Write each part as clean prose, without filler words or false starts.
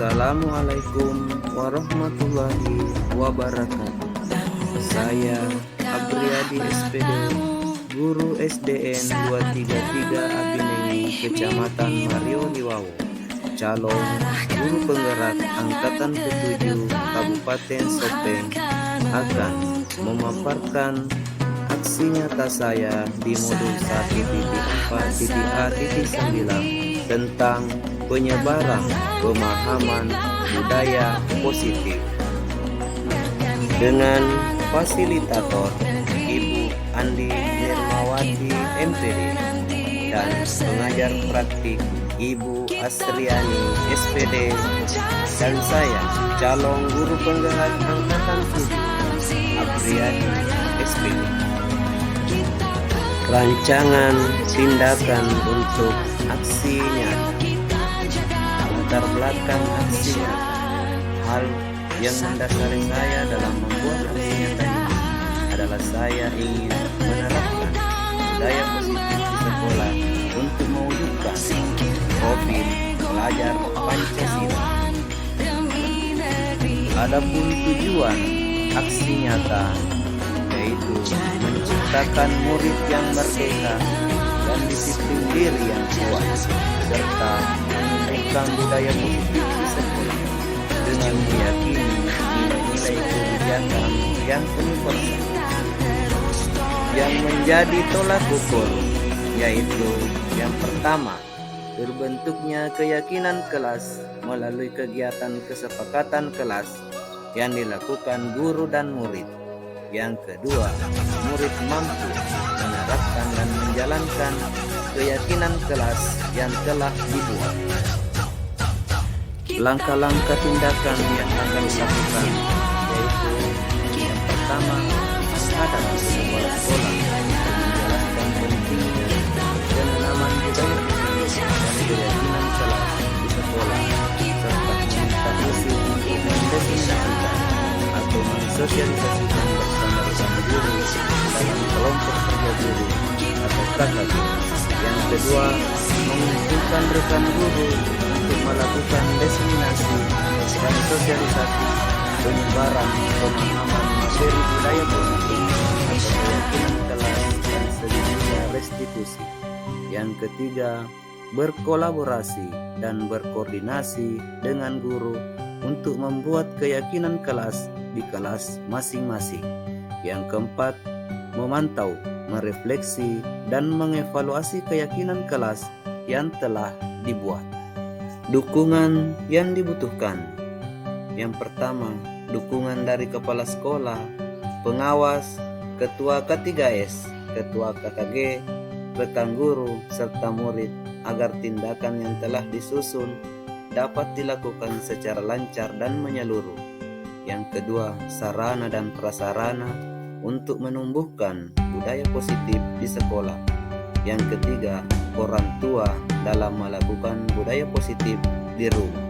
Assalamualaikum warahmatullahi wabarakatuh. Saya Abriadi SPD, guru SDN 233 Abinengi, Kecamatan Mario Liwawo, calon guru penggerak Angkatan ke-7 Kabupaten Sopeng, akan memaparkan aksi nyata saya di modul 1.4.A.9 tentang penyebaran pemahaman budaya positif dengan fasilitator Ibu Andi Nirmawati MPD dan pengajar praktik Ibu Asriani SPD, dan saya calon guru penggerak Angkatan 7 Abriadi SPD. Rancangan tindakan untuk aksi nyata. Latar belakang aksi nyata. Hal yang mendasari saya dalam membuat aksi nyata ini adalah saya ingin menerapkan budaya positif di sekolah untuk mewujudkan profil pelajar Pancasila. Adapun tujuan aksi nyata yaitu menciptakan murid yang merdeka dan disiplin diri yang kuat, serta menumbuhkan budaya positif di sekolah dengan meyakini nilai-nilai kebijakan yang universal yang menjadi tolak ukur, yaitu yang pertama, terbentuknya keyakinan kelas melalui kegiatan kesepakatan kelas yang dilakukan guru dan murid. Yang kedua, murid mampu menerapkan dan menjalankan keyakinan kelas yang telah dibuat. Langkah-langkah tindakan yang akan dilakukan yaitu yang pertama, menghadapi sekolah-sekolah menjelaskan pentingnya penanaman budaya dan keyakinan kelas di sekolah, serta meminta isi untuk mendefinisikan atau mensosialisasikan bersama-sama guru dalam kelompok kerja guru atau KKG. Yang kedua, mengumpulkan rekan guru untuk melakukan diseminasi dan sosialisasi penyebaran pemahaman materi budaya positif atau keyakinan kelas dan sedikitnya restitusi. Yang ketiga, berkolaborasi dan berkoordinasi dengan guru untuk membuat keyakinan kelas di kelas masing-masing. Yang keempat, memantau, merefleksi, dan mengevaluasi keyakinan kelas yang telah dibuat. Dukungan yang dibutuhkan. Yang pertama, dukungan dari kepala sekolah, pengawas, ketua K3S, ketua KKG, rekan guru, serta murid agar tindakan yang telah disusun dapat dilakukan secara lancar dan menyeluruh. Yang kedua, sarana dan prasarana untuk menumbuhkan budaya positif di sekolah. Yang ketiga, orang tua dalam melakukan budaya positif di rumah.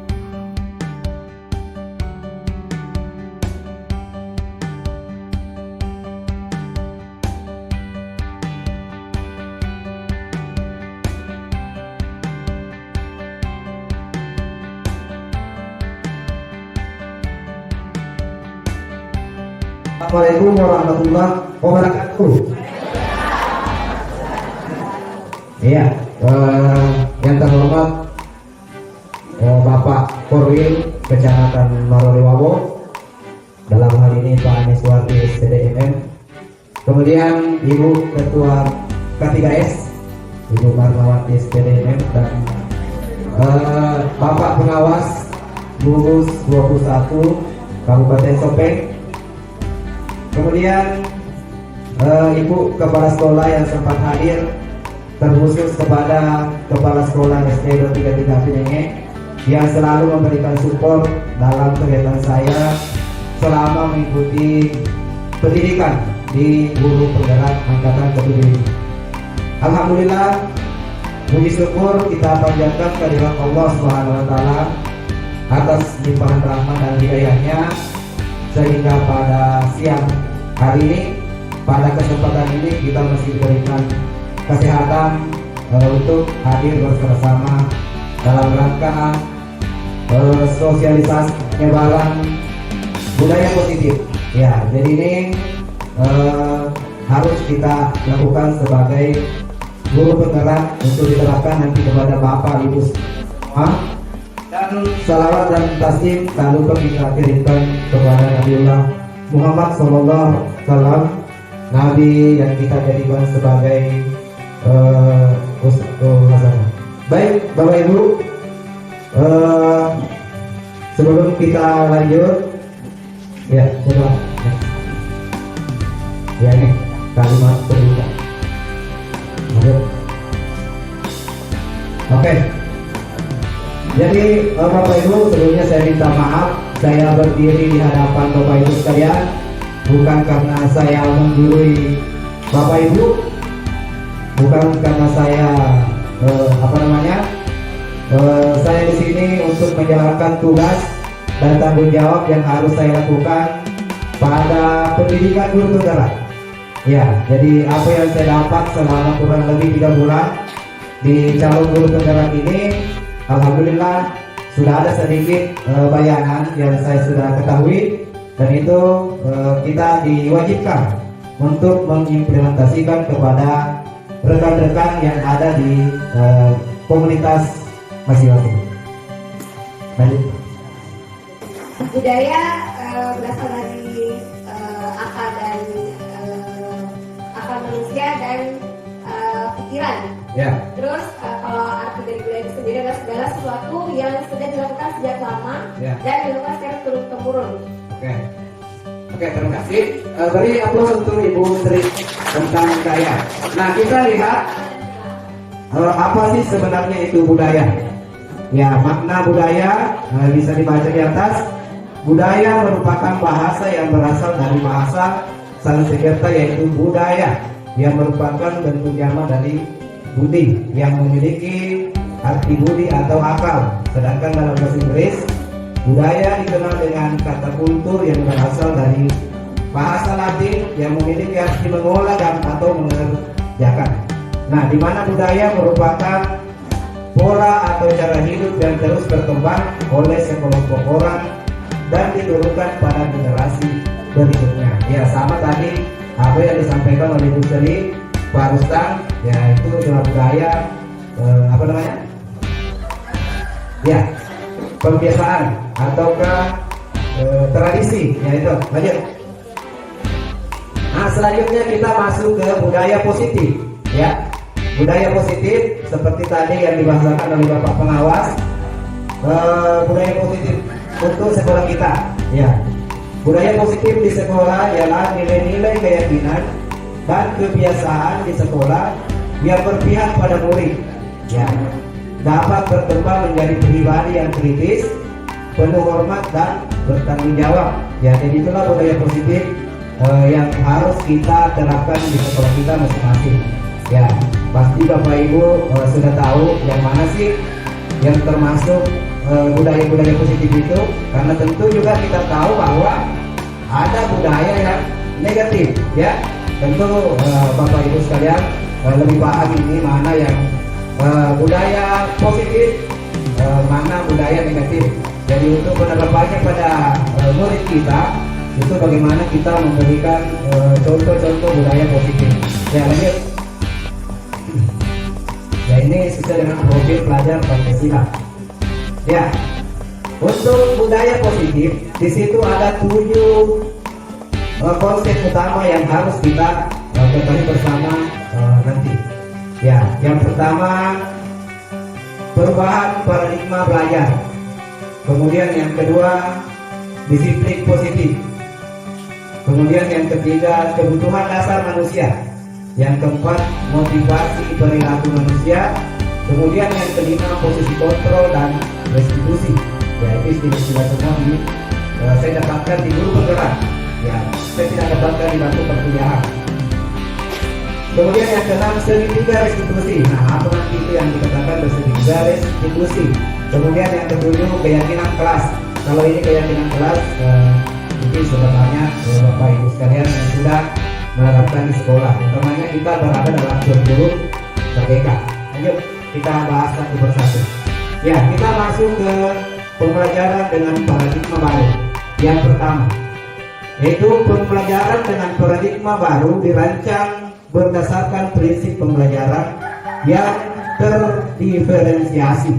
Assalamualaikum warahmatullahi wabarakatuh. Iya, yang terhormat Bapak Korwil Kecamatan Mario Liwawo, dalam hal ini Pak Aniswati SPDMM, kemudian Ibu Ketua K3S Ibu Marmawati SPDMM, dan Bapak Pengawas Gugus 21 Kabupaten Sopeng. Kemudian Ibu Kepala Sekolah yang sempat hadir, terkhusus kepada Kepala Sekolah SD 233 Abinengi yang selalu memberikan support dalam kegiatan saya selama mengikuti pendidikan di guru penggerak Angkatan ke-7 ini. Alhamdulillah, puji syukur kita panjatkan kehadirat Allah SWT atas limpahan rahmat dan hidayahnya, sehingga pada siang hari ini, pada kesempatan ini kita masih diberikan kesehatan untuk hadir bersama dalam rangka sosialisasi penyebaran budaya positif. Ya, jadi ini harus kita lakukan sebagai guru penggerak untuk diterapkan nanti kepada Bapak Ibu semua. Dan salawat dan taslim tak lupa kita kirimkan kepada Nabiullah Muhammad SAW, Nabi yang kita jadikan sebagai Hasanah. Baik Bapak Ibu, sebelum kita lanjut, ya coba ya ini kalimat pembuka. Oke. Jadi Bapak Ibu, sebelumnya saya minta maaf, saya berdiri di hadapan Bapak Ibu sekalian bukan karena saya menggurui Bapak Ibu, bukan karena saya saya di sini untuk menjalankan tugas dan tanggung jawab yang harus saya lakukan pada pendidikan guru penggerak. Ya, jadi apa yang saya dapat selama kurang lebih 3 bulan di calon guru penggerak ini, alhamdulillah sudah ada sedikit bayangan yang saya sudah ketahui, dan itu kita diwajibkan untuk mengimplementasikan kepada rekan-rekan yang ada di komunitas masing-masing. Lanjut. Budaya berasal dari akal dan akal manusia dan pikiran. Ya. Terus kalau arti dari budaya itu sendiri adalah segala sesuatu yang sudah dilakukan sejak lama dan dilakukan secara turun-temurun. Oke, terima kasih. Beri aplaus untuk Ibu Menteri tentang budaya. Nah, kita lihat apa sih sebenarnya itu budaya. Ya, makna budaya bisa dibaca di atas. Budaya merupakan bahasa yang berasal dari bahasa Sanskerta, yaitu budaya, yang merupakan bentuk jamak dari budi, yang memiliki arti budi atau akal. Sedangkan dalam bahasa Inggris, budaya dikenal dengan kata kultur yang berasal dari bahasa Latin yang memiliki arti mengolah dan atau mengerjakan. Nah, di mana budaya merupakan pola atau cara hidup yang terus berkembang oleh sekelompok orang dan diturunkan pada generasi berikutnya. Ya, sama tadi apa yang disampaikan oleh Bu Sri, Pak Rustam, ya itu adalah budaya ya, kebiasaan ataukah tradisi, ya itu. Lanjut. Nah, selanjutnya kita masuk ke budaya positif, ya. Budaya positif seperti tadi yang dibahasakan oleh Bapak Pengawas, budaya positif untuk sekolah kita, ya. Budaya positif di sekolah ialah nilai-nilai keyakinan dan kebiasaan di sekolah yang berpihak pada murid, ya, dapat berkembang menjadi pribadi yang kritis, penuh hormat dan bertanggung jawab. Ya, jadi itulah budaya positif yang harus kita terapkan di sekolah kita masing-masing. Ya, pasti Bapak Ibu sudah tahu yang mana sih yang termasuk budaya-budaya positif itu, karena tentu juga kita tahu bahwa ada budaya yang negatif, ya. Tentu Bapak Ibu sekalian lebih paham ini mana yang budaya positif, mana budaya negatif. Jadi untuk penerapannya pada murid kita itu bagaimana kita memberikan contoh-contoh budaya positif. Ya, lanjut. Ya, ini sesuai dengan profil pelajar Pancasila. Ya, untuk budaya positif di situ ada 7 konsep utama yang harus kita ketahui bersama nanti. Ya, yang pertama perubahan paradigma belajar. Kemudian yang kedua disiplin positif. Kemudian yang ketiga kebutuhan dasar manusia. Yang keempat motivasi perilaku manusia. Kemudian yang kelima posisi kontrol dan restitusi. Ya, itu istilah semua ini saya dapatkan di guru penggerak. Ya, saya tidak dapatkan di bangku perkuliahan. Kemudian yang keenam segitiga restitusi. Nah, apa nanti itu yang dikatakan segitiga restitusi. Kemudian yang ketujuh keyakinan kelas. Kalau ini keyakinan kelas mungkin sudah banyak Bapak Ibu sekalian yang sudah menerapkan di sekolah. Utamanya kita berada dalam kurikulum merdeka. Lanjut, kita bahas satu persatu. Ya, kita masuk ke pembelajaran dengan paradigma baru. Yang pertama, yaitu pembelajaran dengan paradigma baru dirancang berdasarkan prinsip pembelajaran yang terdiferensiasi,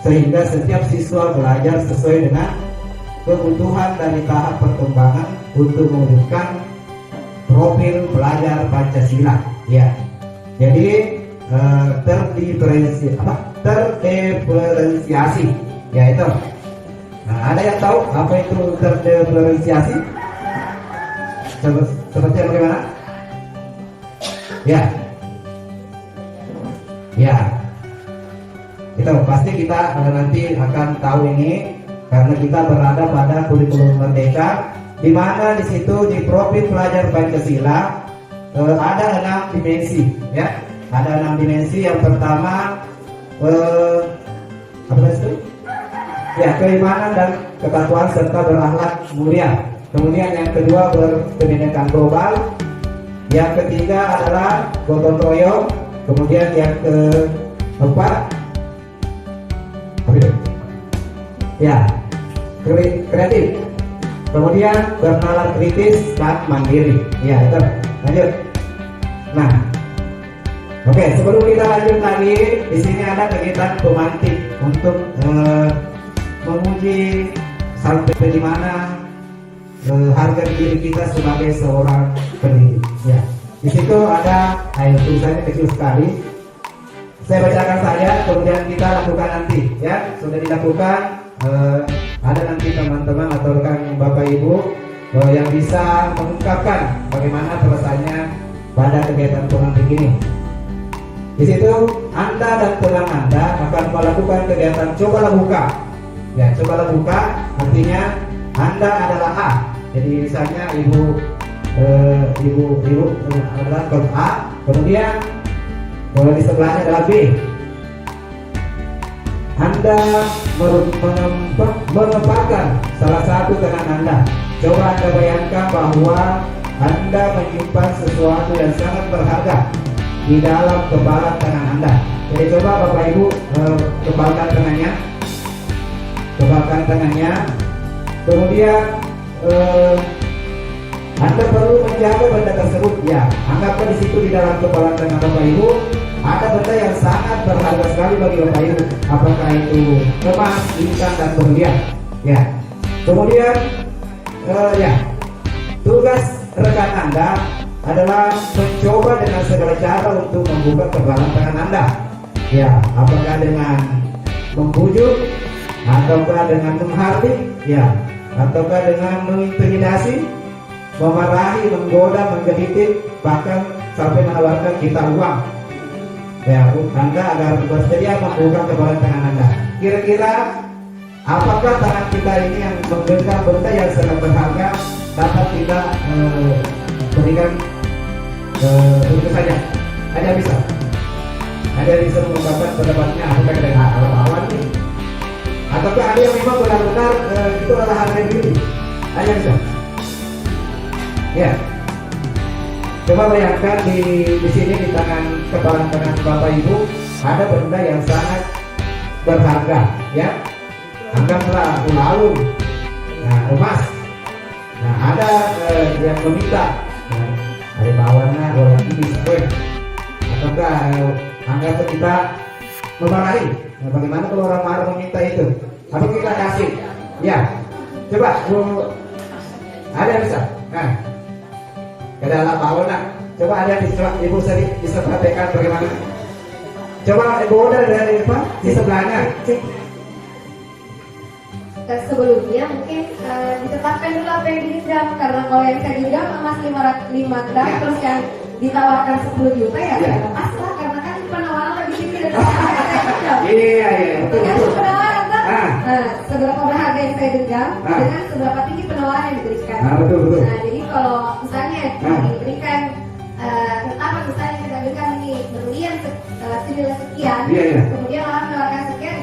sehingga setiap siswa belajar sesuai dengan kebutuhan dari tahap perkembangan untuk mewujudkan profil pelajar Pancasila. Ya, jadi terdiferensiasi, ya itu. Nah, ada yang tahu apa itu terdiferensiasi? Seperti bagaimana? Ya, ya. Itu pasti kita nanti akan tahu ini karena kita berada pada kurikulum merdeka, di mana di situ di profil pelajar Pancasila ada 6 dimensi, ya. Ada 6 dimensi. Yang pertama apa itu? Ya, keimanan dan ketakwaan serta berakhlak mulia. Kemudian yang kedua berkebinekaan global. Yang ketiga adalah gotong royong. Kemudian yang keempat apa itu? Ya, kreatif. Kemudian bernalar kritis dan mandiri. Ya, itu. Lanjut. Nah, oke, sebelum kita lanjut lagi, di sini ada kegiatan pemantik untuk menguji sampai di mana harga diri kita sebagai seorang pendidik. Ya, di situ ada tulisannya kecil sekali. Saya bacakan saja, kemudian kita lakukan nanti. Ya, sudah dilakukan. Ada nanti teman-teman atau rekan Bapak Ibu yang bisa mengungkapkan bagaimana perasaannya pada kegiatan pemantik ini. Di situ Anda dan teman Anda akan melakukan kegiatan cobalah buka. Ya, cobalah buka artinya Anda adalah A. Jadi misalnya ibu adalah kod A, kemudian di sebelahnya adalah B. Anda menempatkan salah satu tangan Anda. Coba Anda bayangkan bahwa Anda menyimpan sesuatu yang sangat berharga di dalam kebalan tangan Anda. Jadi coba Bapak Ibu kebalkan tangannya, kemudian Anda perlu menjaga benda tersebut. Ya, anggaplah di situ di dalam kebalan tangan Bapak Ibu ada benda yang sangat berharga sekali bagi Bapak Ibu. Apakah itu emas, ikan, dan berlian. Ya, kemudian ya, tugas rekan Anda adalah mencoba dengan segala cara untuk membuka kebalan tangan Anda. Ya, apakah dengan membujuk, ataukah dengan menghardik, ya, ataukah dengan mengintimidasi, memarahi, menggoda, menggelitik, bahkan sampai menawarkan kita uang. Ya, Anda agar bersedia membuka kebalan tangan Anda. Kira-kira apakah tangan kita ini yang menggenggam benda yang sangat berharga dapat kita berikan begitu saja? Ada bisa? Ada bisa mengungkapkan pendapatnya apakah dengan awal-awal ini? Ataukah ada yang memang benar-benar itu adalah harga diri? Ada bisa? Ya. Coba bayangkan di sini di kebalan tangan Bapak Ibu ada benda yang sangat berharga, ya. Anggaplah ulang, nah, emas. Nah, ada yang meminta, nah, ada bawaannya orang ini sesuai. Ataukah anggaplah kita memarahi. Nah, bagaimana kalau orang marah meminta itu? Apa kita kasih? Ya, coba ada yang bisa. Nah, adalah bawaannya. Coba ada ibu sering bisa perhatikan bagaimana. Coba ibu dari apa? Di sebelahnya. Sebelumnya mungkin ditetapkan dulu apa yang digenggam, karena kalau yang saya genggam emas 5 gram ya. Terus yang ditawarkan 10 juta ya lepas lah, karena kan penawaran lebih tinggi dari iya betul. Penawaran kan seberapa berharga yang saya genggam dengan seberapa tinggi penawaran yang diberikan. Betul. Nah, jadi kalau misalnya diberikan ketapan, misalnya kita genggam ini berlian senilai sekian, kemudian orang menawarkan sekian,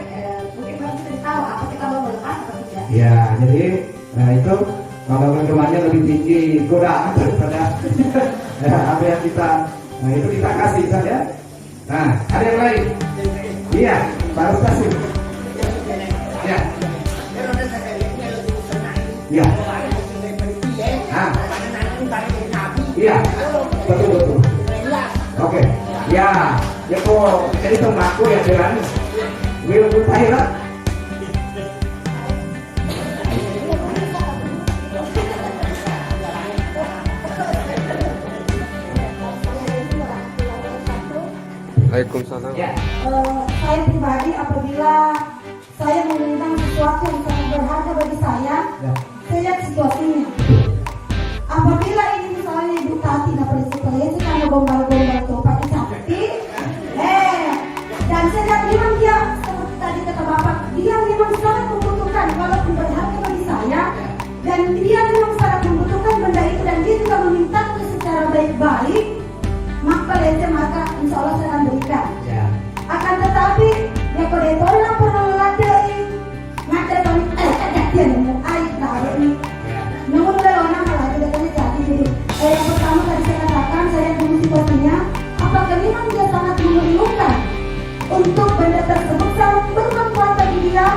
mungkin baru kita tahu apa kita mau melepas atau tidak. Ya, jadi itu kalau kemarnya lebih tinggi godaan daripada apa yang kita, nah itu kita kasih saja. Nah, ada yang lain? Iya, baru kasih. Ya. Iya. Ah. Iya. Betul. Oke. Ya, ya kok jadi temaku ya jalan. Will Tahira. Waalaikumsalam. Ya. Saya pribadi apabila saya memandang sesuatu yang sangat berharga bagi saya lihat situasinya. Apabila ini misalnya Ibu Tati dapat seperti karena gombal-gombal topak cantik, dan saya lihat memang dia seperti tadi kata Bapak, dia memang sangat membutuhkan walaupun berharga bagi saya, dan dia memang sangat membutuhkan benda itu dan dia juga meminta secara baik-baik, maka insya Allah saya akan berikan. Ya. Akan tetapi ya kalau tolong pernah ladai ngada kami dia nemu air taruh ini nemu dari orang malah tidak kena jadi yang pertama tadi saya katakan saya dulu situasinya apakah memang dia sangat memerlukan untuk benda tersebut sangat bermanfaat bagi dia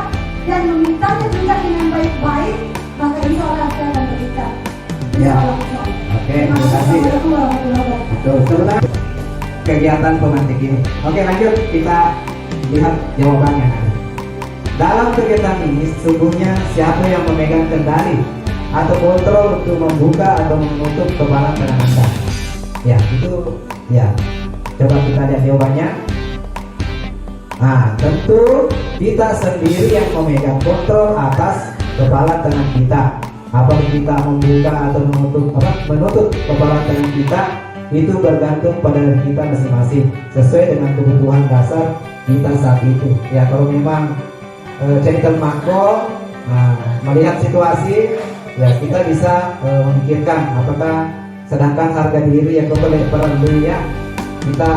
dan memintanya juga dengan baik-baik, maka insya Allah saya akan berikan. Ya. Oke, terima kasih. Betul. Sebentar kegiatan pemantik ini. Oke, lanjut kita lihat jawabannya. Dalam kegiatan ini sesungguhnya siapa yang memegang kendali atau kontrol untuk membuka atau menutup kepalan tangan Anda? Ya, itu ya. Coba kita lihat jawabannya. Nah, tentu kita sendiri yang memegang kontrol atas kepala tangan kita. Apakah kita membuka atau menutup kepala tangan kita itu bergantung pada diri kita masing-masing sesuai dengan kebutuhan dasar kita saat itu. Ya, kalau memang centel makro melihat situasi, ya kita bisa memikirkan apakah sedangkan harga diri yang kepada beli ya kita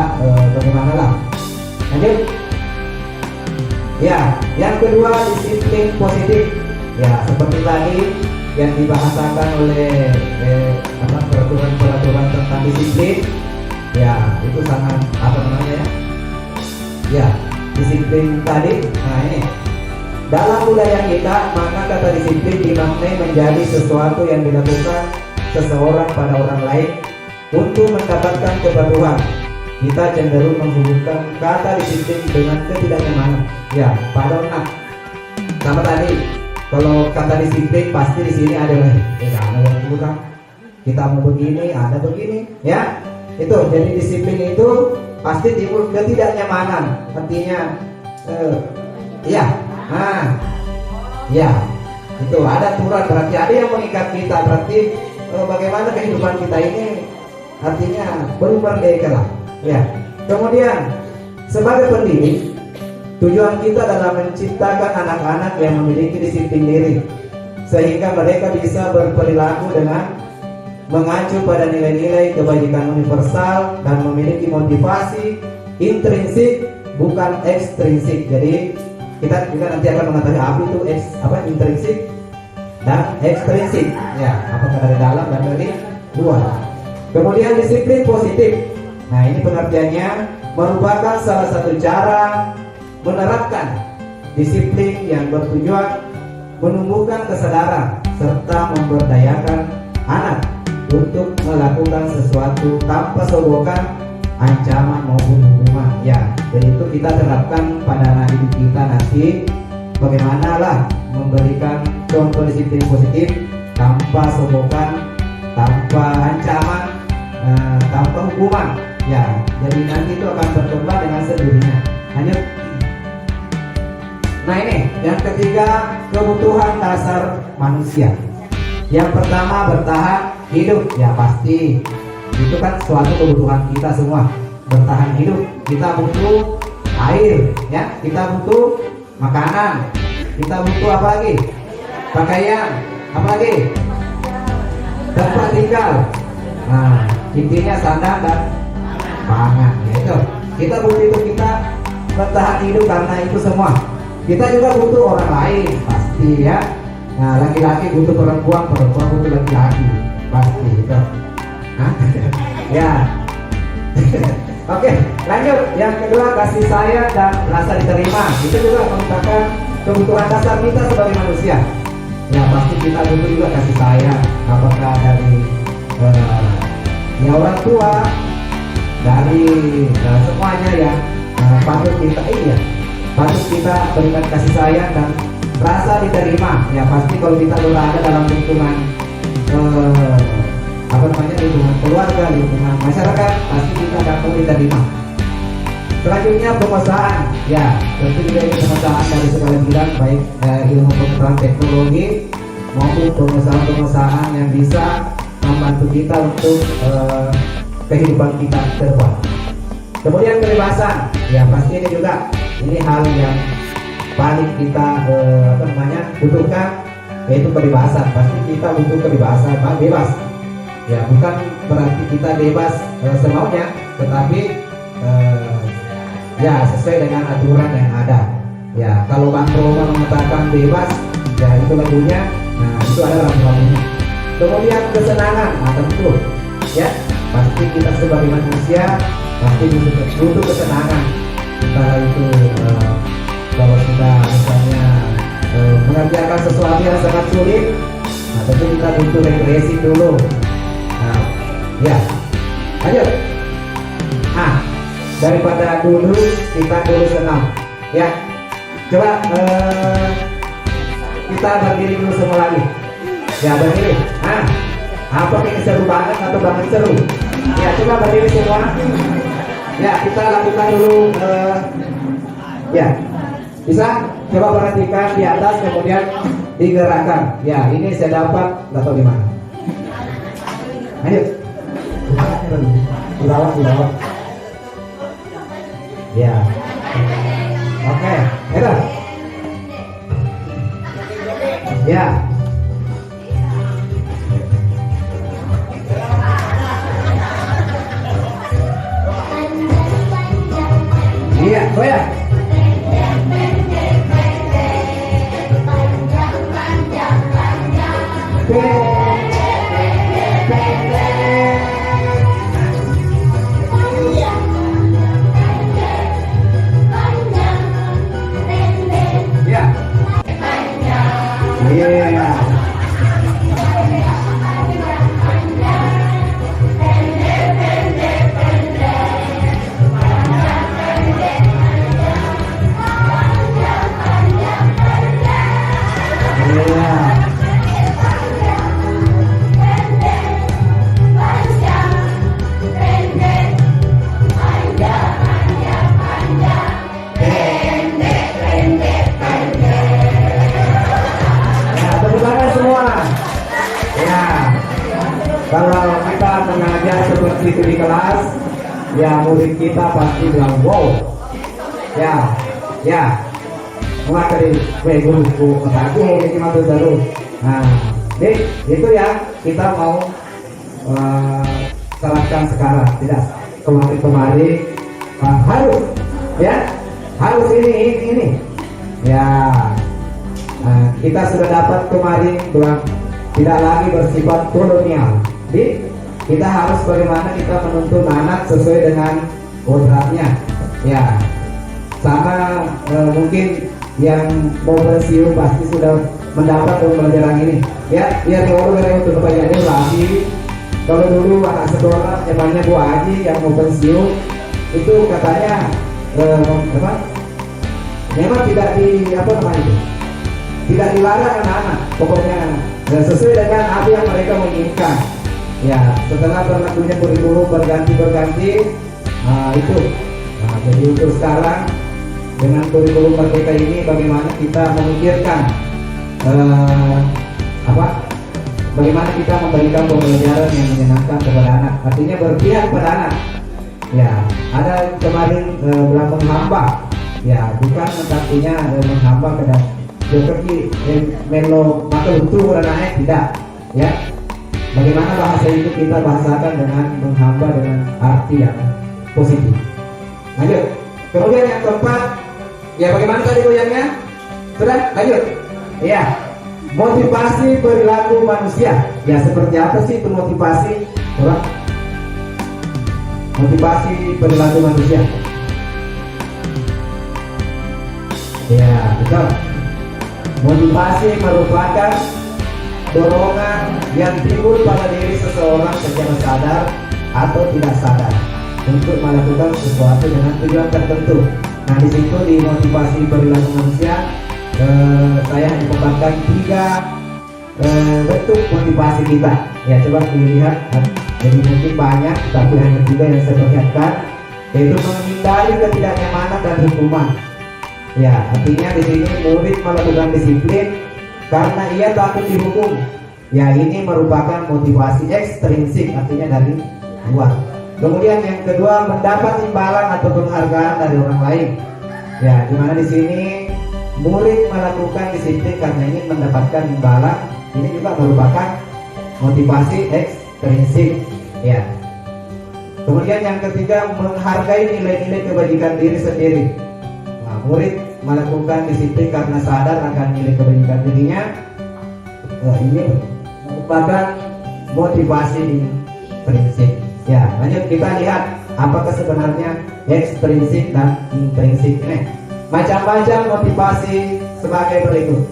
bagaimana lah. Lanjut. Ya, yang kedua disiplin positif. Ya, seperti tadi yang dibahasakan oleh peraturan tentang disiplin. Ya, itu sangat ya disiplin tadi. Nah, ini dalam budaya kita, maka kata disiplin dimaknai menjadi sesuatu yang dilakukan seseorang pada orang lain untuk mendapatkan kebutuhan. Kita cenderung menghubungkan kata disiplin dengan ketidaknyamanan. Ya, pada otak. Sama tadi, kalau kata disiplin pasti di sini ada ada yang kurang. Kita mau begini, ada begini, ya. Itu jadi disiplin itu pasti timbul ketidaknyamanan. Artinya, ya, ya, itu ada aturan berarti ada yang mengikat kita. Berarti bagaimana kehidupan kita ini artinya belum merdeka lah. Ya. Kemudian sebagai pendidik, tujuan kita adalah menciptakan anak-anak yang memiliki disiplin diri sehingga mereka bisa berperilaku dengan mengacu pada nilai-nilai kebajikan universal dan memiliki motivasi intrinsik bukan ekstrinsik. Jadi kita nanti akan mengetahui apa itu intrinsik dan ekstrinsik. Ya, apakah dari dalam dan dari luar. Kemudian disiplin positif. Nah, ini pengertiannya merupakan salah satu cara menerapkan disiplin yang bertujuan menumbuhkan kesadaran serta memberdayakan anak untuk melakukan sesuatu tanpa sogokan, ancaman maupun hukuman. Ya, jadi itu kita terapkan pada anak didik kita nanti bagaimana lah memberikan contoh disiplin positif tanpa sogokan, tanpa ancaman, tanpa hukuman. Ya, jadi nanti itu akan berkembang dengan sendirinya. Lanjut. Nah, ini yang ketiga, kebutuhan dasar manusia. Yang pertama, bertahan hidup. Ya, pasti itu kan suatu kebutuhan kita semua. Bertahan hidup, kita butuh air, ya, kita butuh makanan, kita butuh apa lagi? Pakaian, apa lagi? Tempat tinggal. Nah, intinya sandang dan pangan, yaitu kita butuh itu, kita bertahan hidup karena itu semua. Kita juga butuh orang lain, pasti ya. Nah, laki-laki butuh perempuan, perempuan butuh laki-laki, pasti itu. Ya. Oke, lanjut. Yang kedua, kasih sayang dan rasa diterima. Itu juga merupakan kebutuhan dasar kita sebagai manusia. Ya pasti kita butuh juga kasih sayang, apakah dari ya orang tua, dari semuanya ya. Patut kita patut kita berikan kasih sayang dan rasa diterima. Ya pasti kalau kita berada dalam lingkungan lingkungan keluarga, lingkungan masyarakat, pasti kita dapat diterima. Selanjutnya pemesahan, ya tentu juga ini pemesahan dari segala bidang, baik ilmu pengetahuan teknologi maupun pemesahan yang bisa membantu kita untuk kehidupan kita ke depan. Kemudian kebebasan, ya pasti ini juga hal yang paling kita butuhkan, yaitu kebebasan. Pasti kita butuh kebebasan, bebas. Ya bukan berarti kita bebas semaunya, tetapi ya sesuai dengan aturan yang ada. Ya kalau Bang Roma mengatakan bebas, ya itu lagunya. Nah itu adalah lagunya. Kemudian kesenangan, tentu ya pasti kita sebagai manusia pasti butuh kesenangan. Entah itu kalau kita misalnya mengerjakan sesuatu yang sangat sulit, nah tentu kita butuh regresi dulu. Nah ya lanjut. Daripada dulu kita dulu senang, ya coba kita berdiri dulu semua lagi, ya berdiri. Apa ini seru banget atau banget seru? Ya coba berdiri semua. Ya kita lakukan dulu. Ya bisa coba perhatikan di atas kemudian digerakkan. Ya ini saya dapat nggak tahu di mana. Ayo dilawat. Ya, oke, itu. Ya, iya, goyang. Kalau kita mengajar seperti itu di kelas, ya murid kita pasti bilang wow, ya, mulai dari guru kataku gimana tuh dulu. Nah, itu ya kita mau terapkan sekarang, tidak kemarin harus, ya harus ini, ya. Nah, kita sudah dapat kemarin bilang tidak lagi bersifat kolonial. Jadi kita harus bagaimana kita menuntun anak sesuai dengan kodratnya. Ya, sama mungkin yang mau pensiun pasti sudah mendapat pembelajaran ini. Ya, biar orang untuk kebanyakan lagi. Kalau dulu anak sekolah namanya Bu Haji yang mau pensiun itu katanya memang tidak tidak dilarang anak-anak, pokoknya sesuai dengan apa yang mereka menginginkan. Ya, setelah berlakunya kurikulum berganti, itu. Nah, jadi untuk sekarang dengan kurikulum merdeka ini bagaimana kita memikirkan bagaimana kita memberikan pembelajaran yang menyenangkan kepada anak, artinya berpihak pada anak. Ya, ada kemarin bilang menghamba, ya bukan artinya menghamba kepada seperti melo maka untuk naik, tidak, ya. Bagaimana bahasa itu kita bahasakan dengan menghamba dengan arti yang positif. Lanjut. Kemudian yang keempat, ya bagaimana tadi goyangnya? Sudah, lanjut. Ya, motivasi perilaku manusia. Ya seperti apa sih itu motivasi? Coba. Motivasi perilaku manusia. Ya, betul. Motivasi merupakan dorongan yang timbul pada diri seseorang secara sadar atau tidak sadar untuk melakukan sesuatu dengan tujuan tertentu. Nah, di situ di motivasi perilaku manusia, saya hanya memberikan 3 bentuk motivasi kita. Ya, coba dilihat. Jadi mungkin banyak, tapi hanya 3 yang saya perlihatkan, yaitu menghindari ketidaknyamanan dan hukuman. Ya, artinya di sini murid melakukan disiplin karena ia takut dihukum. Ya, ini merupakan motivasi ekstrinsik, artinya dari luar. Kemudian yang kedua, mendapat imbalan atau penghargaan dari orang lain. Ya, dimana di sini murid melakukan disiplin karena ingin mendapatkan imbalan. Ini juga merupakan motivasi ekstrinsik. Ya. Kemudian yang ketiga, menghargai nilai-nilai kebajikan diri sendiri. Nah, murid melakukan disiplin karena sadar akan nilai kebajikan dirinya. Ini merupakan motivasi intrinsik. Ya, lanjut kita lihat apakah sebenarnya ekstrinsik dan intrinsik ini. Macam-macam motivasi sebagai berikut.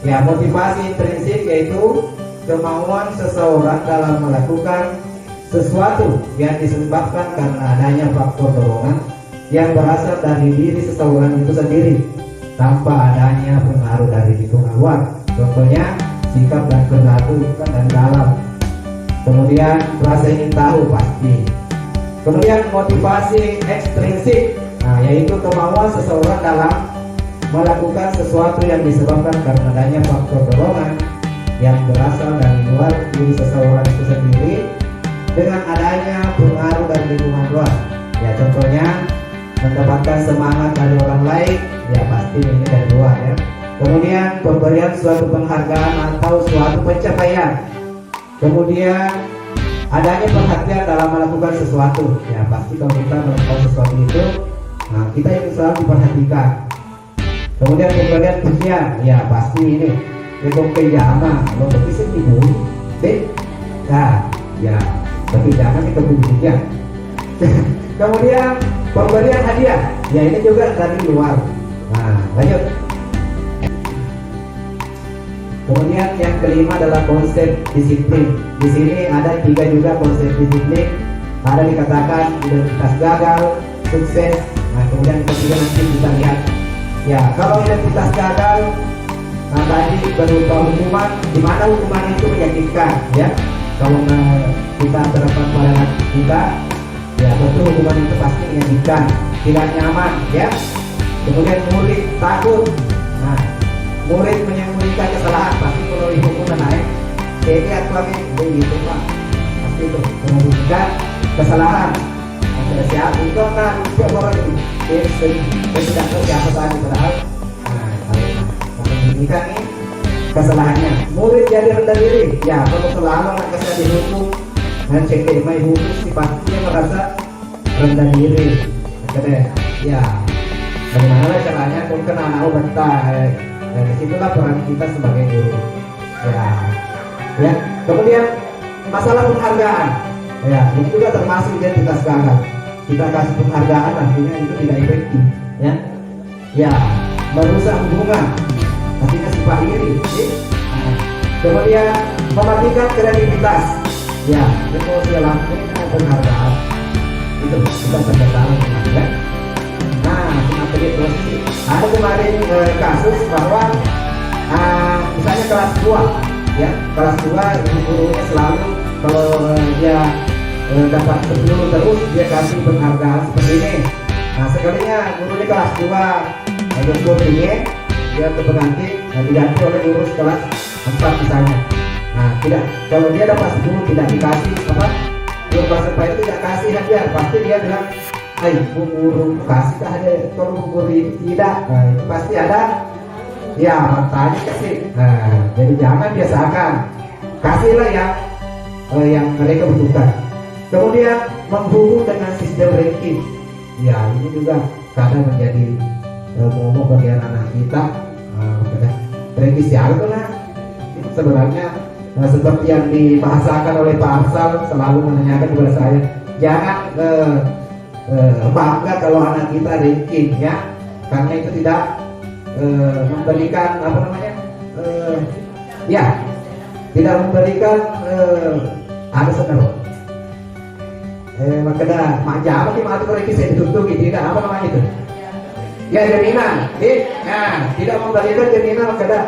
Ya, motivasi intrinsik yaitu kemauan seseorang dalam melakukan sesuatu yang disebabkan karena adanya faktor dorongan yang berasal dari diri seseorang itu sendiri tanpa adanya pengaruh dari lingkungan luar. Contohnya sikap dan perilaku bukan dari dalam. Kemudian rasa ingin tahu pasti. Kemudian motivasi ekstrinsik, nah, yaitu kemauan seseorang dalam melakukan sesuatu yang disebabkan karena adanya faktor dorongan yang berasal dari luar diri seseorang itu sendiri dengan adanya pengaruh dari lingkungan luar. Ya, contohnya mendapatkan semangat dari orang lain, ya pasti ini dari luar ya. Kemudian pemberian suatu penghargaan atau suatu pencapaian. Kemudian adanya perhatian dalam melakukan sesuatu. Ya pasti kalau kita melakukan sesuatu itu, nah kita ingin selalu diperhatikan. Kemudian pemberian pujian, ya pasti ini untuk pejama, kalau bisa diburu, nah ya tapi jangan kita pujian. Kemudian pemberian hadiah, ya ini juga dari luar. Nah lanjut. Kemudian yang kelima adalah konsep disiplin. Di sini ada 3 juga konsep disiplin. Ada dikatakan identitas gagal, sukses. Nah kemudian ketiga nanti kita lihat. Ya kalau identitas gagal, nah tadi berupa hukuman, di mana hukuman itu menyakitkan. Ya kalau kita terapkan pada kita, ya betul hukuman itu pasti menyakitkan, tidak nyaman. Ya kemudian murid takut. Nah murid menyembunyikan kesalahan pasti kalau dihukum dan naik jadi aturannya begitu pak, pasti itu menyembunyikan kesalahan yang sudah siap itu kan siapa orang itu tidak tahu siapa tadi padahal menyembunyikan ini kesalahannya. Murid jadi rendah diri, ya kalau selalu mereka sudah dihukum dan cek mai hukum si pastinya merasa rendah diri. Ya bagaimana caranya kalau kena anak betah. Dan disitulah peran kita sebagai guru. Ya. Kemudian masalah penghargaan. Ya, ini juga termasuk identitas gagal. Kita kasih penghargaan artinya itu tidak efektif. Ya, merusak hubungan. Artinya sifat iri. Kemudian mematikan kreativitas. Ya, emosi langsung penghargaan. Itu kita sampai tahu ya. Nah, ada kemarin kasus bahwa misalnya kelas 2 ya, kelas 2 gurunya selalu kalau dia dapat 10 terus dia kasih penghargaan seperti ini. Nah sekalinya gurunya kelas 2 yang tinggi dia terganti, diganti oleh guru kelas 4 misalnya. Nah tidak, kalau dia dapat 10 tidak dikasih apa, guru kelas 4 itu tidak kasih hadiah, pasti dia bilang guru kasih ada, kalau guru tidak, nah, itu pasti ada ya matanya kasih. Nah jadi jangan biasakan, kasihlah yang mereka butuhkan. Kemudian menghubung dengan sistem ranking, ya ini juga kadang menjadi momok bagi anak kita. Ranking siapa lah sebenarnya, seperti yang dibahasakan oleh Pak Arsal selalu menanyakan kepada saya, jangan bangga kalau anak kita ranking ya, karena itu tidak memberikan apa namanya ya tidak memberikan ada senar. Makanya manja apa sih matu koreki saya ditutup tidak apa namanya itu? Ya jaminan, nah tidak memberikan jaminan makanya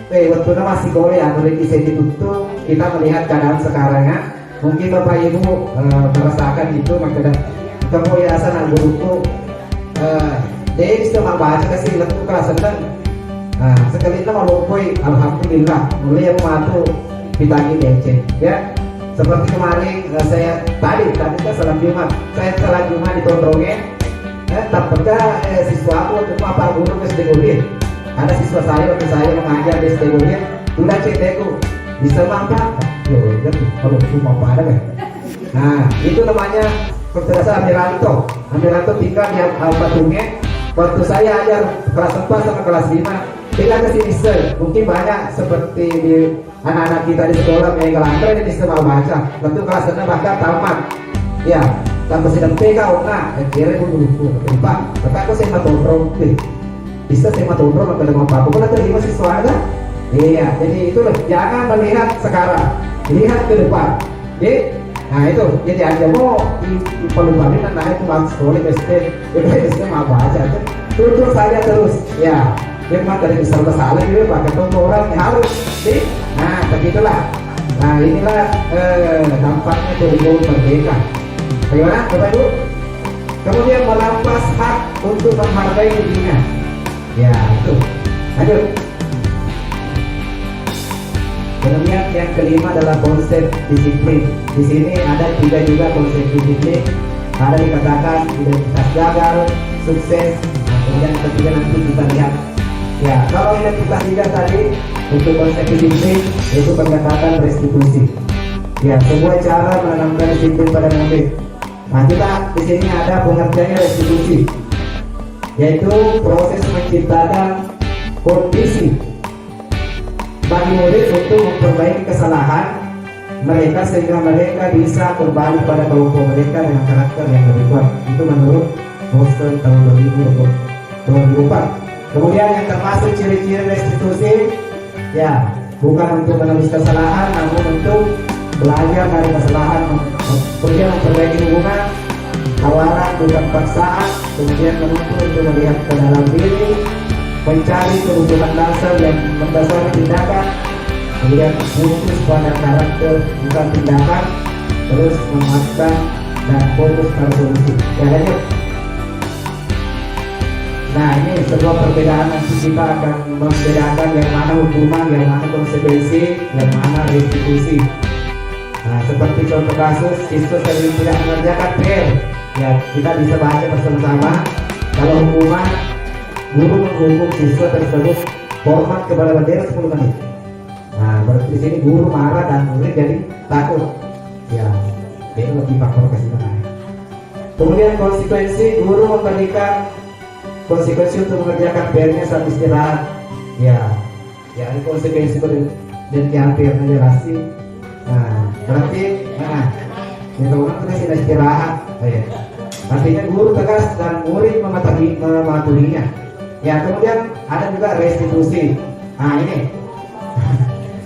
waktu masih boleh ya koreki saya ditutup. Kita melihat keadaan sekarang ya. Mungkin bapak ibu merasakan itu makanya kamu yayasan anak guruku dia bisa membaca kasih letuk kelas senang. Nah, sekali itu mau koi, alhamdulillah mulai yang matu ditagi DC ya. Seperti kemarin saya tadi kan salam Jumat, saya salam Jumat di Tondrongen, tapakah siswa aku untuk apa guru SD Gulin, ada siswa saya waktu saya mengajar di SD Gulin, sudah ceteku bisa mampu, yo kalau cuma pada kan. Nah itu namanya kecerdasan Amiranto tinggal di Patungnya. Waktu saya ajar kelas 4 sama kelas 5 dia kesini mungkin banyak seperti di anak-anak kita di sekolah yang kelantar ini bisa mau baca tentu kelas 6 bahkan tamat ya tanpa sedang PK nah kira aku lupa tapi aku saya matondrong bisa saya matondrong atau mau apa aku pernah terima siswa ada iya jadi itu jangan melihat sekarang lihat ke depan nah itu jadi aja mau peluangin dan naik ke sekolah SD mau baca tutur saja terus ya dia mah dari besar besar gitu pakai contoh orang yang harus nah begitulah nah inilah dampaknya kurikulum merdeka. Bagaimana Bapak Ibu? Kemudian melampas hak untuk menghargai dirinya ya itu lanjut. Kemudian yang kelima adalah konsep disiplin. Di sini ada juga konsep disiplin. Ada dikatakan identitas gagal, sukses. Nah, kemudian ketiga nanti kita lihat. Ya, kalau identitas tiga tadi untuk konsep disiplin yaitu pendekatan restitusi. Ya, sebuah cara menanamkan disiplin pada murid. Nah, kita di sini ada pengertiannya restitusi, yaitu proses menciptakan kondisi bagi murid untuk memperbaiki kesalahan mereka sehingga mereka bisa kembali pada kelompok mereka dengan karakter yang lebih kuat. Itu menurut Boston tahun 2004. Kemudian yang termasuk ciri-ciri restitusi ya bukan untuk menembus kesalahan namun untuk belajar dari kesalahan, kemudian memperbaiki hubungan, tawaran bukan paksaan, kemudian menuntut untuk melihat ke dalam diri, mencari kebutuhan dasar yang mendasari tindakan, kemudian fokus pada karakter bukan tindakan, terus memastikan dan fokus pada solusi. Ya lanjut. Nah ini sebuah perbedaan nanti kita akan membedakan yang mana hukuman, yang mana konsekuensi, yang mana restitusi. Nah seperti contoh kasus siswa sering tidak mengerjakan PR, ya kita bisa baca bersama-sama. Kalau hukuman, guru menghukum siswa tersebut hormat kepada bendera 10 menit. Nah berarti di sini guru marah dan murid jadi takut. Ya itu lebih faktor kesimpulan. Kemudian konsekuensi, guru memberikan konsekuensi untuk mengerjakan PR-nya saat istirahat. Ya ini konsekuensi dan PR-nya jelasi. Nah berarti kita orang sudah istirahat. Ya. Artinya guru tegas dan murid mematuhinya. Ya kemudian ada juga restitusi. Nah ini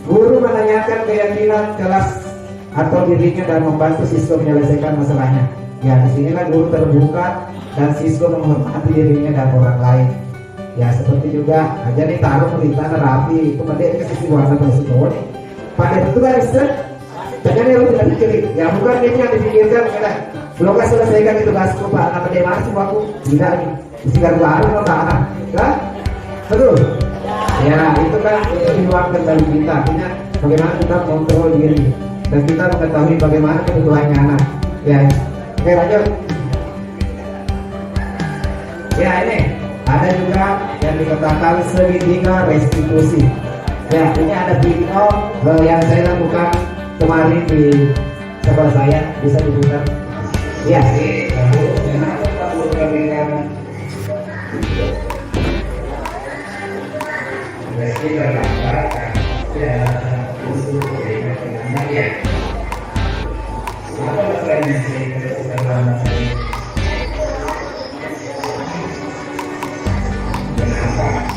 guru menanyakan keyakinan kelas atau dirinya dan membantu siswa menyelesaikan masalahnya. Ya disinilah guru terbuka dan siswa menghormati dirinya dan orang lain. Ya seperti juga aja nih taruh perintah rapi itu pada ke sisi warna bersih pada itu kan bisa jangan yang tidak dikirim ya bukan ini yang dipikirkan karena belum kan selesaikan itu tugasku Pak apa dia masuk aku tidak nih isikan baru mau tahan kan betul ya itu kan di luar kendali kita artinya bagaimana kita kontrol diri dan kita mengetahui bagaimana kebutuhannya anak ya oke lanjut. Ya ini ada juga yang dikatakan segitiga restitusi. Ya ini ada video yang saya lakukan kemarin di sekolah saya bisa dibuka. Ya.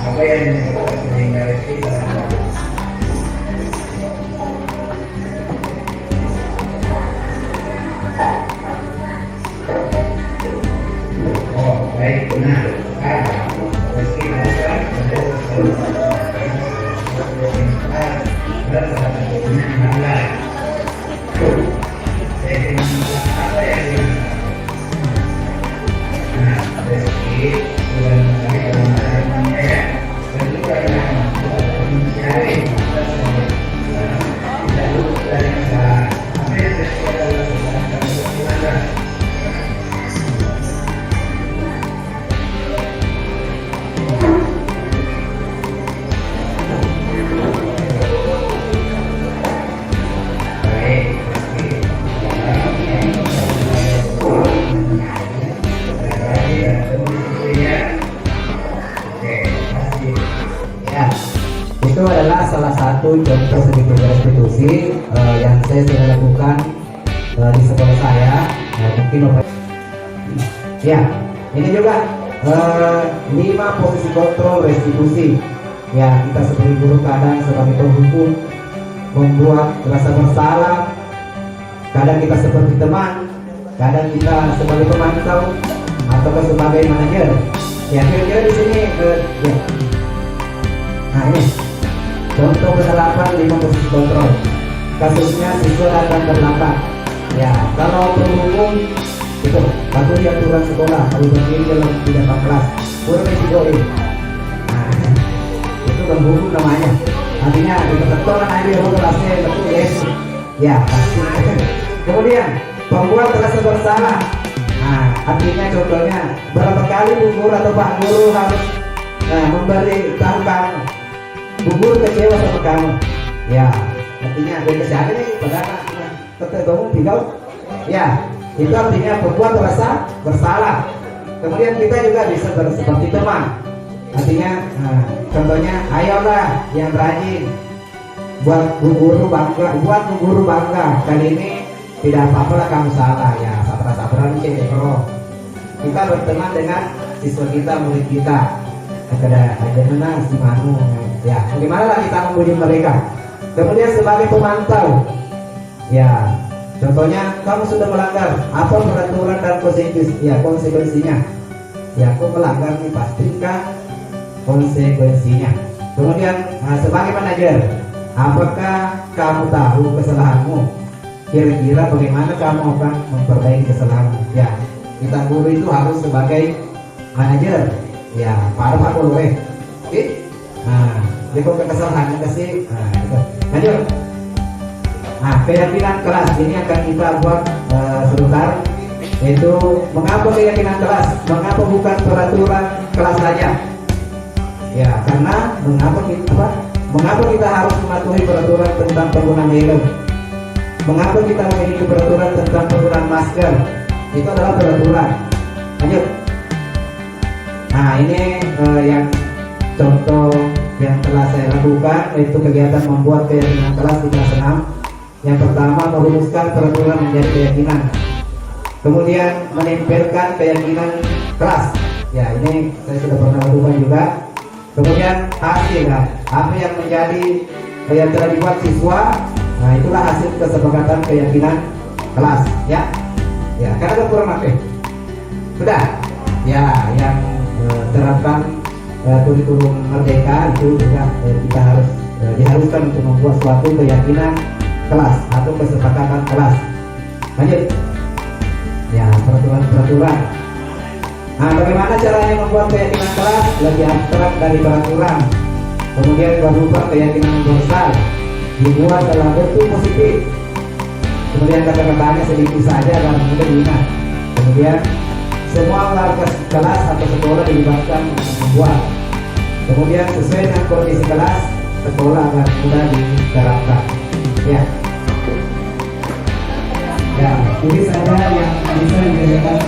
Apa yang menyebabkan meninggal kita? baik benar. Meski mereka itu adalah salah satu contoh seni restitusi yang saya sudah lakukan di sekolah saya. Mungkin Bapak ya, ini juga 5 posisi kontrol restitusi. Ya, kita sebagai guru kadang sebagai penghukum membuat rasa bersalah, kadang kita seperti teman, kadang kita sebagai pemantau atau sebagai manajer. Ya, kira-kira di sini ya. Nah, ini contoh penerapan 5 posisi kontrol. Kasusnya siswa datang terlambat. Ya, kalau penghukum itu patuhi aturan sekolah, kalau berdiri dalam tidak kelas, kurang risikoin. Nah, itu penghukum namanya. Artinya kita tertolak aja kelasnya betul yes. Ya, pasti. Kemudian pembuat rasa bersalah. Nah, artinya contohnya berapa kali Bu Guru atau Pak Guru harus memberi tahu kamu, Bu Guru kecewa sama kamu. Ya, artinya gue kesana nih, padahal ketemu tinggal. Ya, itu artinya pembuat rasa bersalah. Kemudian kita juga bisa seperti teman. Artinya, contohnya, ayolah yang rajin, buat Bu Guru bangga. Kali ini tidak apa-apa lah kamu salah ya, sabar-sabaran sih bro. Kita berteman dengan siswa kita, murid kita. Ada mana si Manu? Ya, bagaimana lah kita membujuk mereka. Kemudian sebagai pemantau, ya, contohnya kamu sudah melanggar apa peraturan dan konsekuensinya. Ya, aku melanggar nih, pastikan konsekuensinya. Kemudian sebagai manajer, apakah kamu tahu kesalahanmu? Kira-kira bagaimana kamu akan memperbaiki kesalahanmu? Ya, kita guru itu harus sebagai manajer. Ya, para Pak boleh. Oke. Nah, dia kok kesalahannya kasih. Nah, gitu. Lanjut. Nah, keyakinan kelas ini akan kita buat sebentar. Yaitu mengapa keyakinan kelas? Mengapa bukan peraturan kelas saja? Ya, karena mengapa kita harus mematuhi peraturan tentang penggunaan helm? Mengapa kita memiliki peraturan tentang penggunaan masker? Itu adalah peraturan. Lanjut. Nah, ini yang contoh yang telah saya lakukan, yaitu kegiatan membuat keyakinan kelas di kelas 6. Yang pertama, merumuskan peraturan menjadi keyakinan. Kemudian menempelkan keyakinan kelas. Ya, ini saya sudah pernah lakukan juga. Kemudian hasil, apa yang menjadi yang telah dibuat siswa. Nah, itulah hasil kesepakatan keyakinan kelas. Ya, ya, karena kurang apa? Sudah. Ya, yang terapkan kurikulum merdeka itu juga kita harus diharuskan untuk membuat suatu keyakinan kelas atau kesepakatan kelas. Lanjut. Ya, peraturan. Nah, bagaimana caranya membuat keyakinan kelas? Lebih abstrak dari peraturan. Kemudian berupa keyakinan universal, dibuat dalam bentuk positif. Kemudian kata-katanya sedikit saja dan mudah diingat. Kemudian semua warga kelas atau sekolah dilibatkan membuat. Kemudian sesuai dengan kondisi kelas, sekolah akan mudah diterapkan. Ya. Ya, ini saja yang bisa dikerjakan.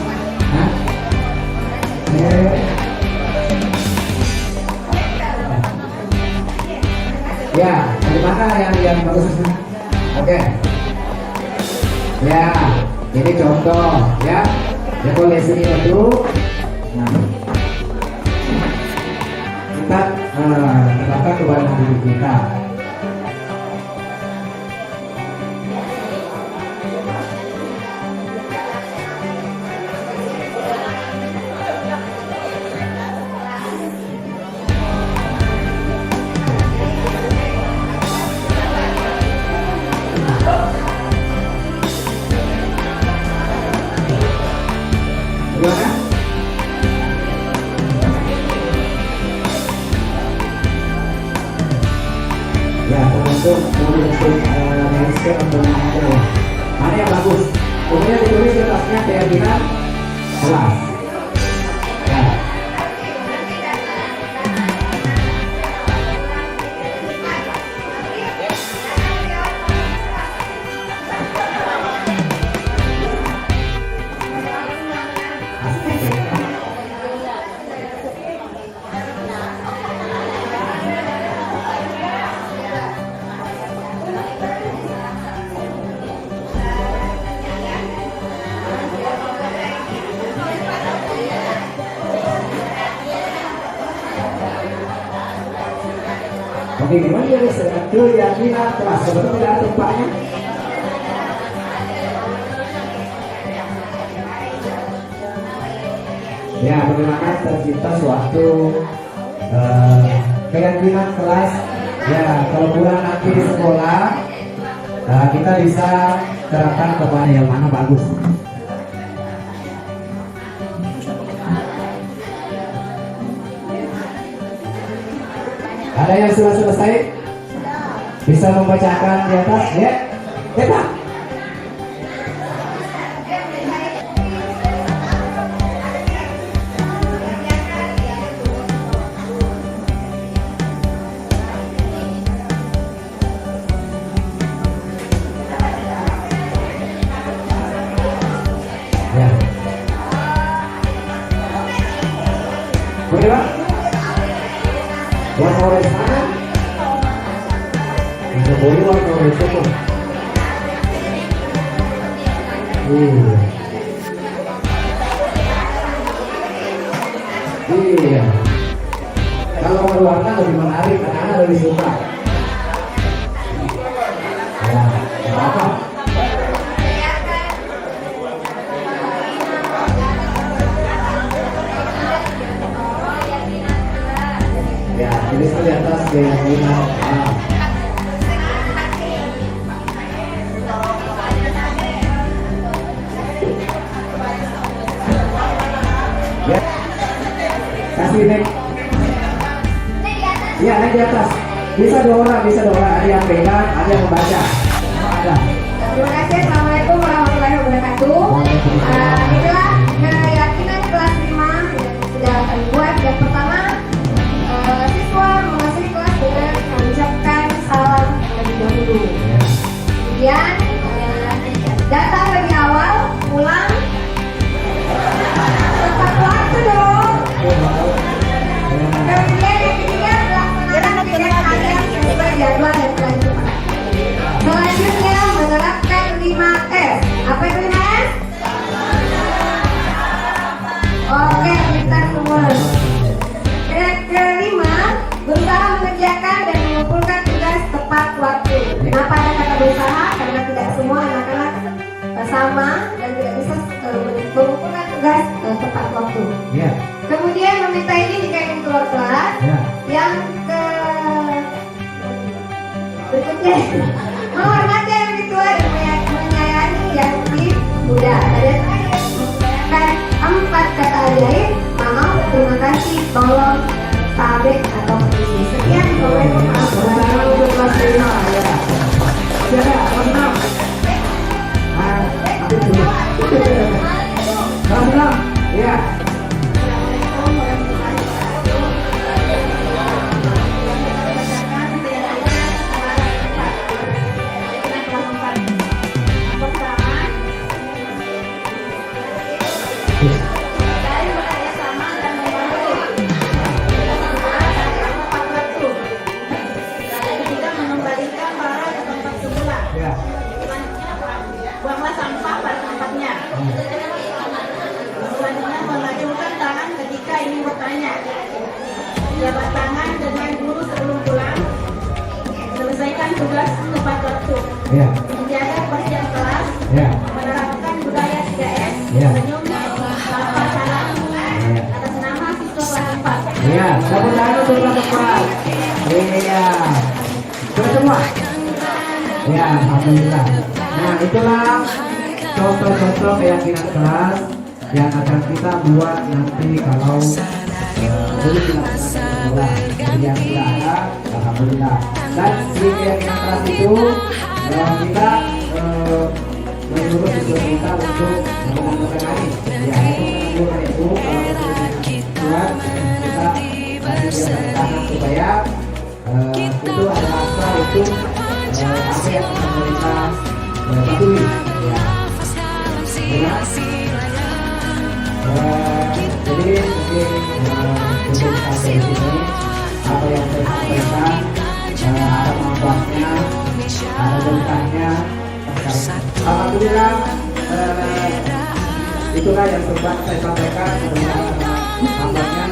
Ya, bagaimana yang bagus? Oke. Ya, ini contoh ya. Ya, boleh sini dulu. Nah, kita terapkan kepada diri kita. Gimana? Ya, tergantung mau untuk landscape atau mana ya. Mana yang bagus? Kemudian ditulis di atasnya keyakinan kelas. Ya. Oke, gimana ya guys? Keyakinan kelas sebenarnya tidak ada tempatnya. Ya, bagaimana tercipta suatu keyakinan kelas. Ya, kalau kurang nanti di sekolah kita bisa terapkan kepada yang mana bagus. Ada yang sudah selesai? Bisa membacakan di atas, ya? Kita. Ya. Boleh, Pak? Warna orange mana? Bisa boleh warna orange itu. Iya. Kalau warna lebih menarik, anak-anak lebih suka. Ya, apa? Ya, tulis di atas keyakinan. Ya, kasih naik. Ya, naik di atas. Bisa dua orang. Ada yang pegang, ada yang membaca. Ada. Terima kasih. Assalamualaikum warahmatullahi wabarakatuh. Inilah keyakinan kelas 5 yang sudah kami buat. Yang pertama, siswa memasuki kelas dengan mengucapkan salam terlebih dahulu. Kemudian datang lebih awal, pulang tepat waktu dong. Kemudian yang ketiga, melaksanakan kegiatan harian sesuai jadwal yang telah ditentukan. Selanjutnya menerapkan 5S. Apa itu 5S? Oke, kita semua. Kelima, berusaha mengerjakan dan mengumpulkan tugas tepat waktu. Kenapa ada kata berusaha? Karena tidak semua anak-anak sama dan tidak bisa mengumpulkan tugas tepat waktu. Ya. Kemudian meminta izin jika ingin keluar kelas. Ya. Yang berikutnya, menghormati yang lebih tua dan menyayangi yang lebih muda. Dan kan 4 kata ajaib: maaf, terima kasih, tolong, tabek atau permisi. Sekian, Assalamualaikum warahmatullahi wabarakatuh. Siapa? Kelas 6. Kelas 6. Iya. Buanglah sampah pada tempatnya. Selanjutnya mengacungkan tangan ketika ingin bertanya. Jabat tangan dengan guru sebelum pulang. Selesaikan tugas tepat waktu. Menjaga kebersihan kelas. Menerapkan budaya 3S. Senyum, sapa, salam atas nama siswa kelas 4. Iya, tepuk tangan untuk kelas 4. Iya. Sudah semua? Ya, alhamdulillah. Nah, itulah contoh-contoh keyakinan kelas yang akan kita buat nanti kalau boleh dilaksanakan sekolah. Yang tidak ada, alhamdulillah. Dan di yang keras itu kita menurut tujuan kita untuk menangani. Ya itu kalau kuat kita masih tahan supaya itu ada masa itu apa yang pemerintah patuhi. Ya. Jadi mungkin untuk sampai di sini apa yang saya sampaikan ada manfaatnya, ada berkahnya. Alhamdulillah itulah yang sempat saya sampaikan. Nampaknya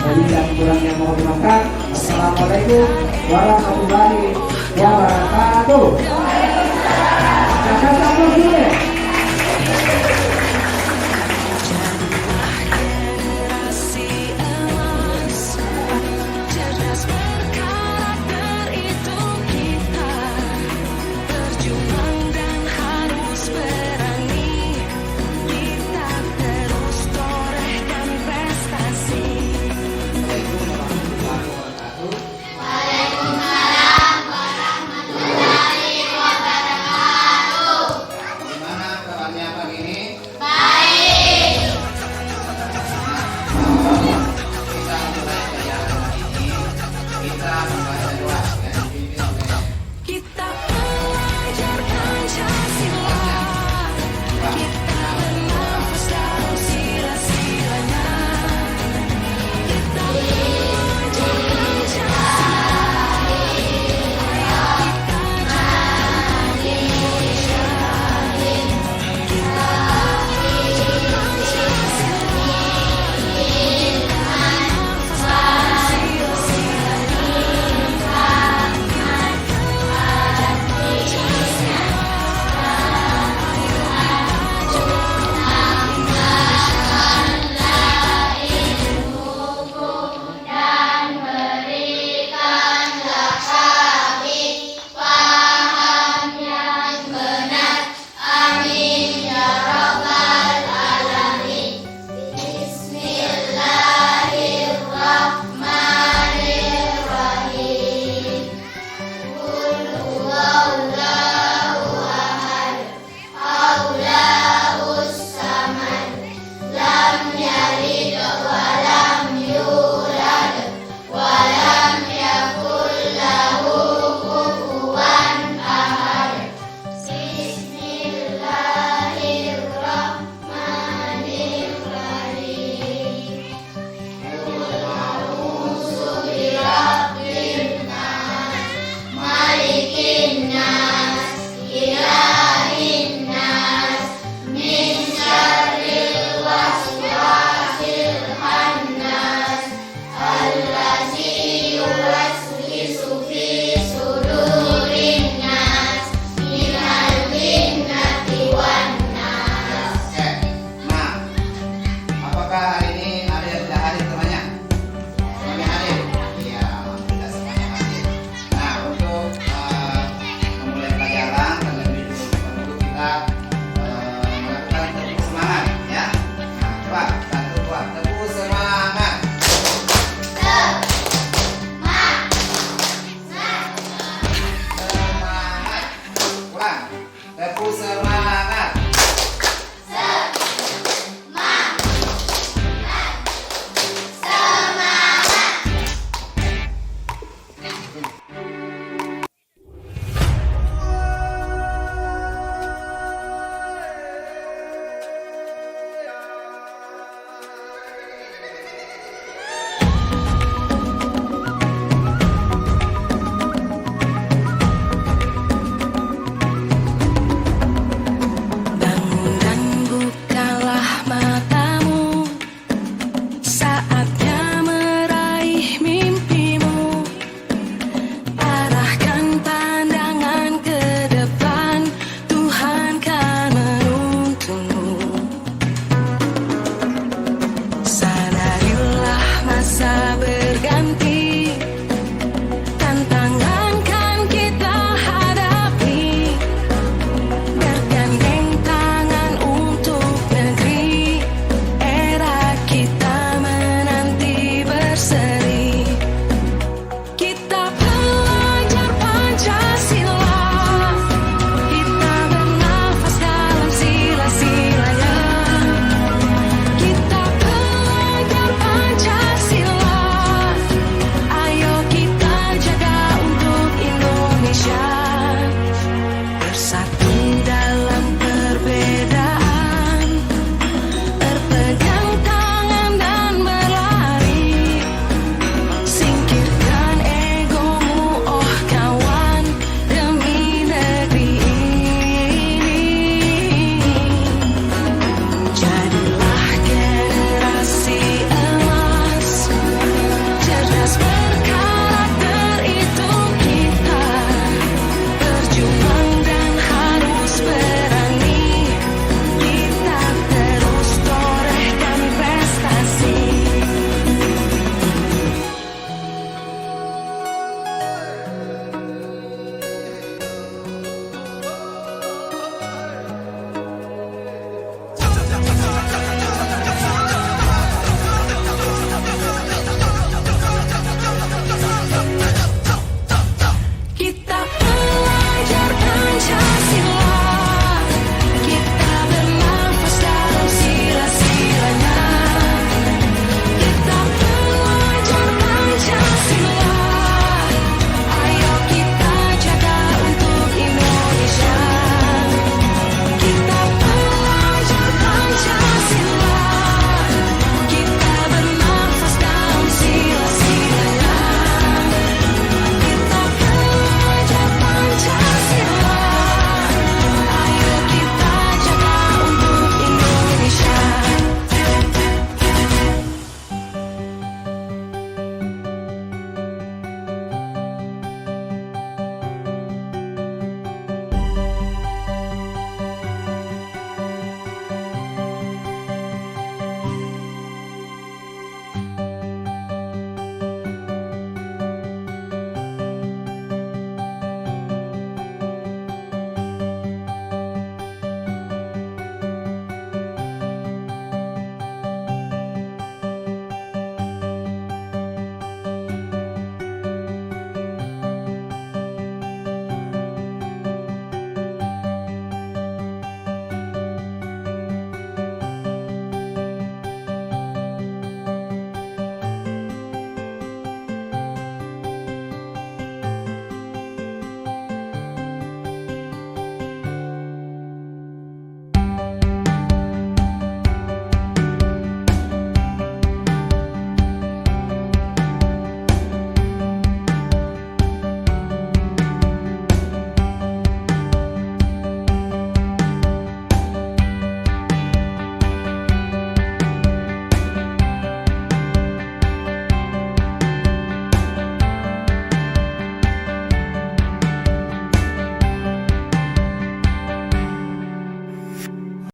dari yang kurang yang mau dimakan. Assalamualaikum warahmatullahi wabarakatuh. Jangan sampai